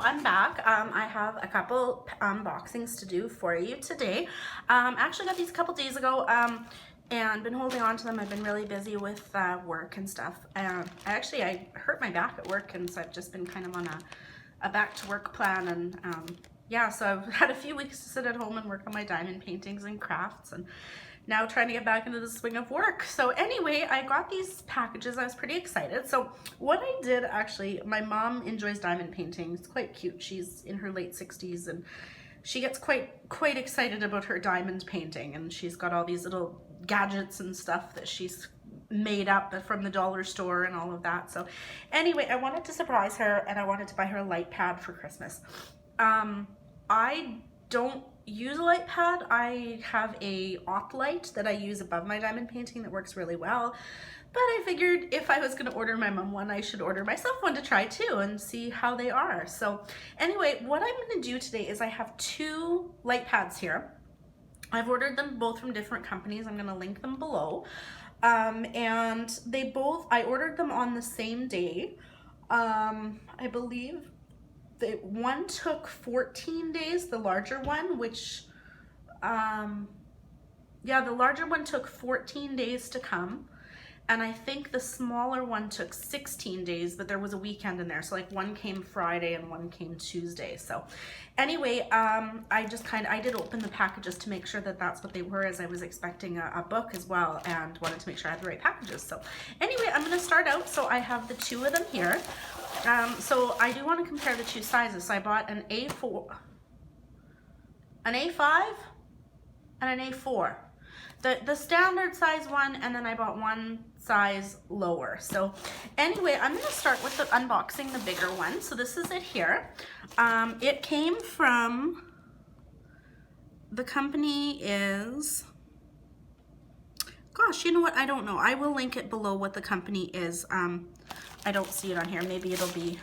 I'm back. I have a couple unboxings to do for you today. I actually got these a couple days ago and been holding on to them. I've been really busy with work and stuff. I hurt my back at work, and so I've just been kind of on a back to work plan, and yeah, so I've had a few weeks to sit at home and work on my diamond paintings and crafts, and now trying to get back into the swing of work. So anyway, I got these packages. I was pretty excited. So what I did, actually, my mom enjoys diamond painting. It's quite cute. She's in her late 60s and she gets quite excited about her diamond painting, and she's got all these little gadgets and stuff that she's made up from the dollar store and all of that. So anyway, I wanted to surprise her, and I wanted to buy her a light pad for Christmas. I don't use a light pad. I have a OttLite that I use above my diamond painting that works really well, but I figured if I was going to order my mom one, I should order myself one to try too and see how they are. So anyway, what I'm going to do today is I have two light pads here. I've ordered them both from different companies. I'm going to link them below. And I ordered them on the same day. I believe one took 14 days, the larger one, which, yeah, the larger one took 14 days to come. And I think the smaller one took 16 days, but there was a weekend in there. So like one came Friday and one came Tuesday. So anyway, I did open the packages to make sure that that's what they were, as I was expecting a book as well, and wanted to make sure I had the right packages. So anyway, I'm gonna start out. So I have the two of them here. So I do want to compare the two sizes. So I bought an A4, an A5, and an A4. The standard size one, and then I bought one size lower. So anyway, I'm going to start with unboxing the bigger one. So this is it here. It came from, the company is, gosh, you know what? I don't know. I will link it below what the company is. I don't see it on here. Maybe it'll be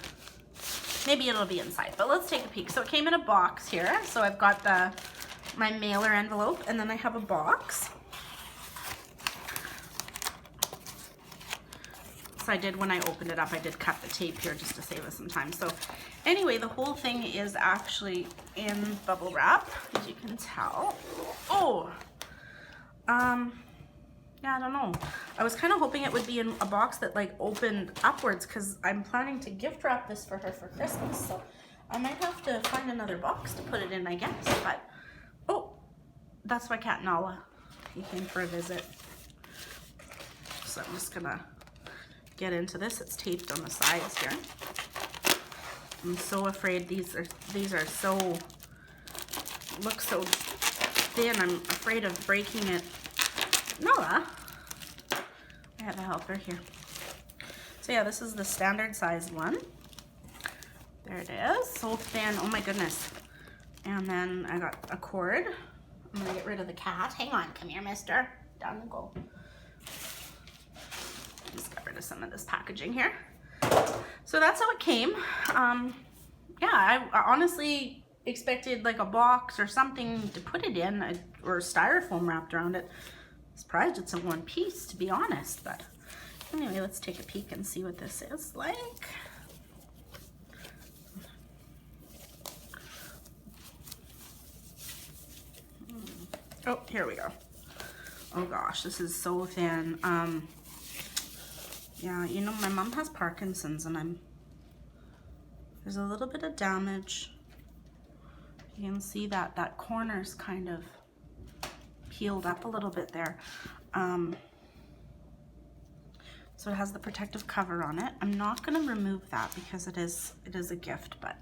inside, but let's take a peek. So it came in a box here. So I've got my mailer envelope, and then I have a box. So I did, when I opened it up, I did cut the tape here just to save us some time. So anyway, the whole thing is actually in bubble wrap, as you can tell. Oh, yeah, I don't know. I was kind of hoping it would be in a box that like opened upwards, because I'm planning to gift wrap this for her for Christmas. So I might have to find another box to put it in, I guess. But, oh, that's my cat Nala. He came for a visit. So I'm just gonna get into this. It's taped on the sides here. I'm so afraid these are so, look so thin. I'm afraid of breaking it. Nala, I have a helper here. So yeah, this is the standard size one. There it is, so thin, oh my goodness. And then I got a cord. I'm gonna get rid of the cat. Hang on, come here, mister. Down you go. Just got rid of some of this packaging here. So that's how it came. Yeah, I honestly expected like a box or something to put it in, or styrofoam wrapped around it. Surprised it's in one piece, to be honest. But anyway, let's take a peek and see what this is like. Oh, here we go. Oh gosh, this is so thin. Yeah, you know, my mom has Parkinson's, and there's a little bit of damage. You can see that corner's kind of peeled up a little bit there. So it has the protective cover on it. I'm not going to remove that because it is a gift, but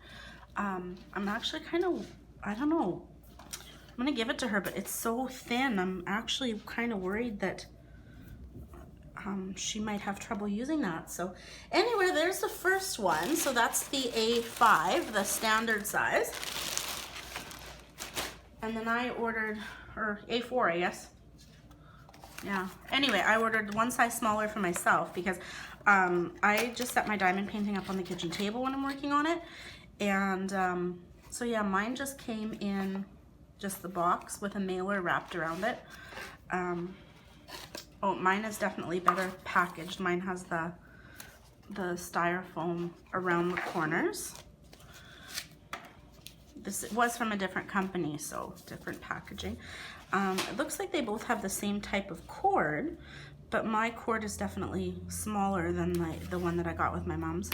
I'm actually kind of, I don't know, I'm going to give it to her, but it's so thin. I'm actually kind of worried that she might have trouble using that. So anyway, there's the first one. So that's the A5, the standard size. And then I ordered, or A4, I guess. Yeah. Anyway, I ordered one size smaller for myself because I just set my diamond painting up on the kitchen table when I'm working on it. And so yeah, mine just came in just the box with a mailer wrapped around it. Oh, mine is definitely better packaged. Mine has the styrofoam around the corners. this was from a different company, so different packaging. It looks like they both have the same type of cord, but my cord is definitely smaller than the one that I got with my mom's.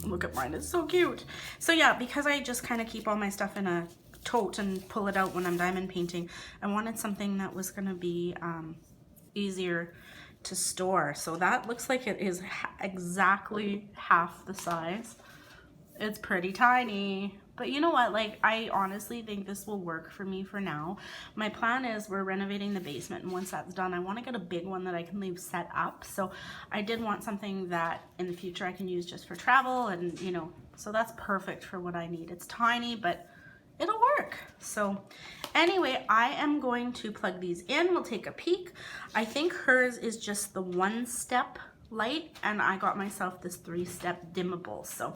Look at mine, it's so cute. So yeah, because I just kind of keep all my stuff in a tote and pull it out when I'm diamond painting, I wanted something that was gonna be easier to store. So that looks like it is exactly half the size. It's pretty tiny, but you know what, like, I honestly think this will work for me for now. My plan is we're renovating the basement, and once that's done, I want to get a big one that I can leave set up. So I did want something that in the future I can use just for travel, and you know, so that's perfect for what I need. It's tiny, but it'll work. So anyway, I am going to plug these in. We'll take a peek. I think hers is just the 1-step light, and I got myself this 3-step dimmable. So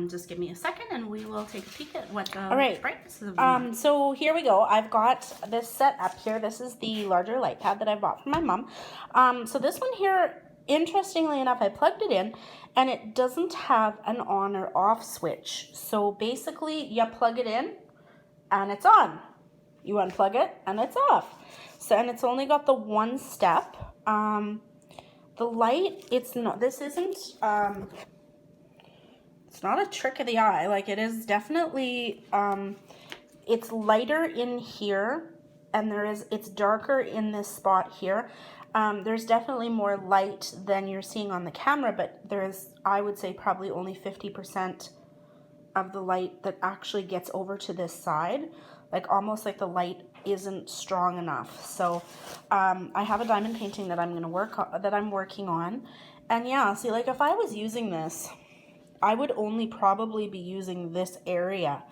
just give me a second and we will take a peek at what the brightness is. So here we go. I've got this set up here. This is the larger light pad that I bought from my mom. So this one here, interestingly enough, I plugged it in and it doesn't have an on or off switch. So basically you plug it in and it's on. You unplug it and it's off. So, and it's only got the 1 step. The light, it's not, this isn't, it's not a trick of the eye. Like, it is definitely, it's lighter in here, and it's darker in this spot here. There's definitely more light than you're seeing on the camera, but there's, I would say, probably only 50% of the light that actually gets over to this side. Like, almost like the light isn't strong enough. So I have a diamond painting that I'm working on, and yeah, see, like, if I was using this, I would only probably be using this area,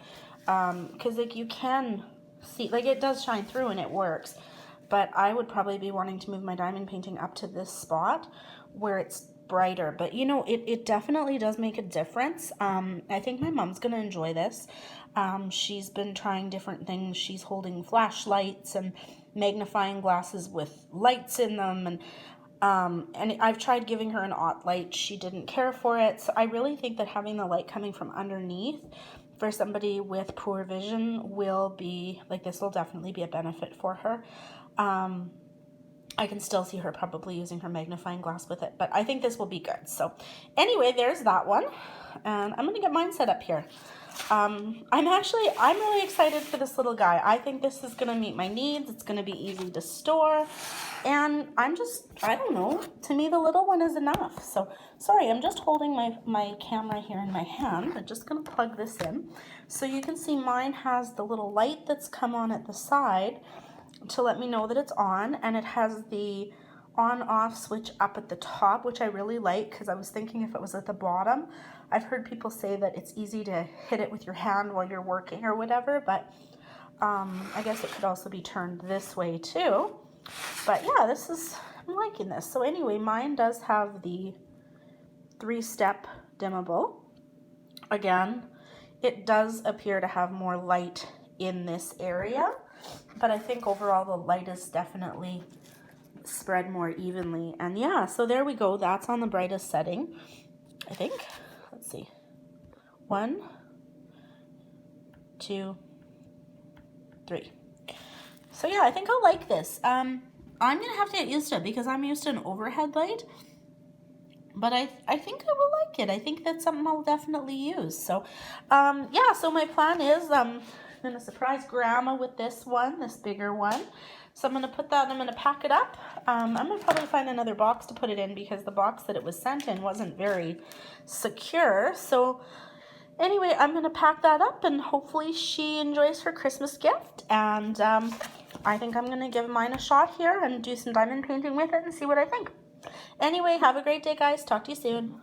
because like, you can see, like, it does shine through and it works, but I would probably be wanting to move my diamond painting up to this spot where it's brighter. But you know, it definitely does make a difference. I think my mom's gonna enjoy this. She's been trying different things. She's holding flashlights and magnifying glasses with lights in them, and I've tried giving her an aught light. She didn't care for it. So I really think that having the light coming from underneath for somebody with poor vision will be, like, this will definitely be a benefit for her. I can still see her probably using her magnifying glass with it, but I think this will be good. So anyway, there's that one, and I'm gonna get mine set up here. I'm really excited for this little guy. I think this is gonna meet my needs. It's gonna be easy to store, and I don't know, to me the little one is enough. So sorry, I'm just holding my camera here in my hand. I'm just gonna plug this in. So you can see mine has the little light that's come on at the side to let me know that it's on, and it has the on-off switch up at the top, which I really like, because I was thinking if it was at the bottom. I've heard people say that it's easy to hit it with your hand while you're working or whatever, but I guess it could also be turned this way too. But yeah, I'm liking this. So anyway, mine does have the 3-step dimmable. Again, it does appear to have more light in this area, but I think overall the light is definitely spread more evenly. And yeah, so there we go. That's on the brightest setting, I think. Let's see. 1, 2, 3. So yeah, I think I'll like this. I'm gonna have to get used to it because I'm used to an overhead light, but I think I will like it. I think that's something I'll definitely use. So yeah, so my plan is I'm gonna surprise Grandma with this bigger one. So I'm gonna put that, I'm gonna pack it up. I'm gonna probably find another box to put it in because the box that it was sent in wasn't very secure. So anyway, I'm gonna pack that up and hopefully she enjoys her Christmas gift. And I think I'm gonna give mine a shot here and do some diamond painting with it and see what I think. Anyway, have a great day, guys. Talk to you soon.